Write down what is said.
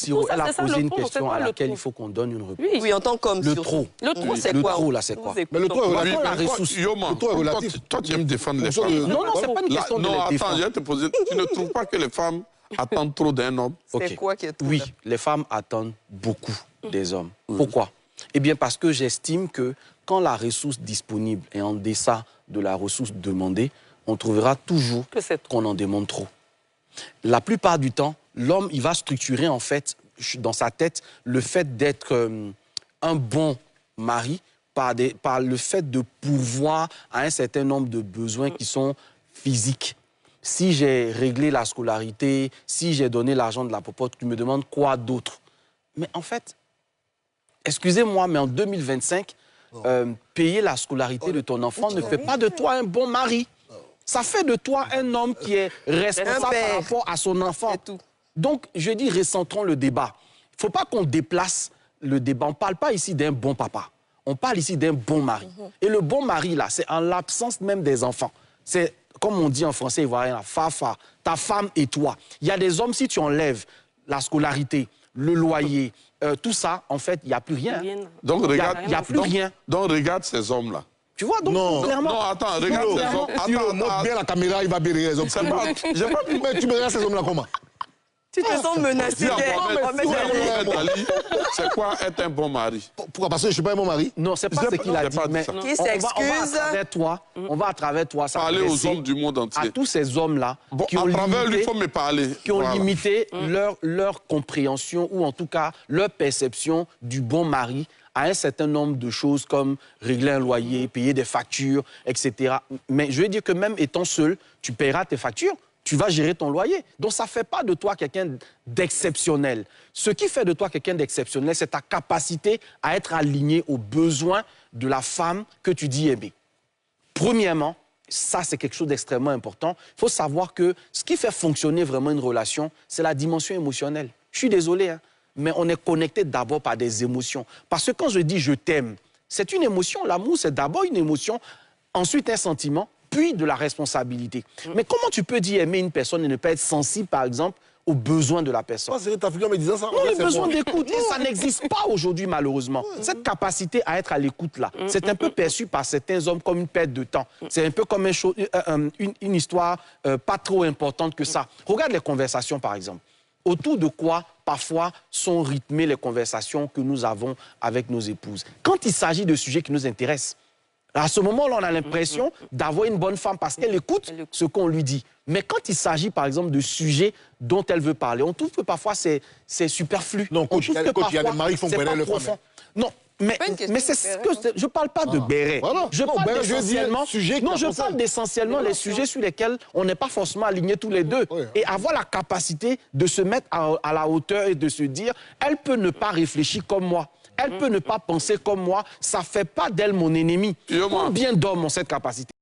Siro, elle a posé une question à laquelle il faut qu'on donne une réponse. Oui, en tant qu'homme. Le trop. Le trop, c'est quoi? Le trop, là, c'est quoi? Mais le trop est relatif. Yoma, toi, tu aimes défendre les femmes. Non, c'est pas une question de les défendre. Attends, je vais te poser. Tu ne trouves pas que les femmes attendent trop d'un homme? C'est quoi qui est trop? Oui, les femmes attendent beaucoup des hommes. Pourquoi? Eh bien, parce que j'estime que quand la ressource disponible est en deçà de la ressource demandée, on trouvera toujours qu'on en demande trop. La plupart du temps, l'homme, il va structurer, en fait, dans sa tête, le fait d'être un bon mari par le fait de pourvoir à un certain nombre de besoins qui sont physiques. Si j'ai réglé la scolarité, si j'ai donné l'argent de la popote, tu me demandes quoi d'autre? Mais en fait, excusez-moi, mais en 2025, payer la scolarité de ton enfant ne fait pas de toi un bon mari. Ça fait de toi un homme qui est responsable par rapport à son enfant. Donc, je dis, recentrons le débat. Il ne faut pas qu'on déplace le débat. On ne parle pas ici d'un bon papa. On parle ici d'un bon mari. Et le bon mari, là, c'est en l'absence même des enfants. C'est, comme on dit en français ivoirien, fafa, ta femme et toi. Il y a des hommes, si tu enlèves la scolarité, le loyer, tout ça, en fait, il n'y a plus rien. Donc, regarde, il n'y a plus rien. Donc, regarde ces hommes-là. Tu vois, donc, clairement... Non, attends, regarde ces hommes. Attends, montre bien la caméra, il va bien les hommes. Mais tu me regardes ces hommes-là comment? Tu te sens menacé. C'est quoi être un bon mari? Pourquoi? Parce que je ne suis pas un bon mari? Non, c'est pas ce qu'il a dit, mais qui s'excuse. On va à travers toi parler aux hommes du monde entier. À tous ces hommes-là qui ont limité leur compréhension ou en tout cas leur perception du bon mari à un certain nombre de choses comme régler un loyer, payer des factures, etc. Mais je veux dire que même étant seul, tu paieras tes factures. Tu vas gérer ton loyer. Donc, ça ne fait pas de toi quelqu'un d'exceptionnel. Ce qui fait de toi quelqu'un d'exceptionnel, c'est ta capacité à être aligné aux besoins de la femme que tu dis aimer. Premièrement, ça, c'est quelque chose d'extrêmement important. Il faut savoir que ce qui fait fonctionner vraiment une relation, c'est la dimension émotionnelle. Je suis désolé, hein, mais on est connecté d'abord par des émotions. Parce que quand je dis « je t'aime », c'est une émotion. L'amour, c'est d'abord une émotion, ensuite un sentiment, puis de la responsabilité. Mais comment tu peux dire aimer une personne et ne pas être sensible, par exemple, aux besoins de la personne? Me disant ça, non, le besoin d'écoute, ça n'existe pas aujourd'hui, malheureusement. Cette capacité à être à l'écoute-là, c'est un peu perçu par certains hommes comme une perte de temps. C'est un peu comme une histoire pas trop importante que ça. Regarde les conversations, par exemple. Autour de quoi, parfois, sont rythmées les conversations que nous avons avec nos épouses. Quand il s'agit de sujets qui nous intéressent, à ce moment-là, on a l'impression d'avoir une bonne femme parce qu'elle écoute ce qu'on lui dit. Mais quand il s'agit, par exemple, de sujets dont elle veut parler, on trouve que parfois c'est superflu. Non, coach, il y a des maris qui font béret le femme. Non, mais c'est ce que je ne parle pas de béret. Voilà. Je parle d'essentiellement les sujets sur lesquels on n'est pas forcément alignés tous les deux. Oui. Et avoir la capacité de se mettre à la hauteur et de se dire, elle peut ne pas réfléchir comme moi. Elle peut ne pas penser comme moi, ça ne fait pas d'elle mon ennemi. Combien d'hommes ont cette capacité?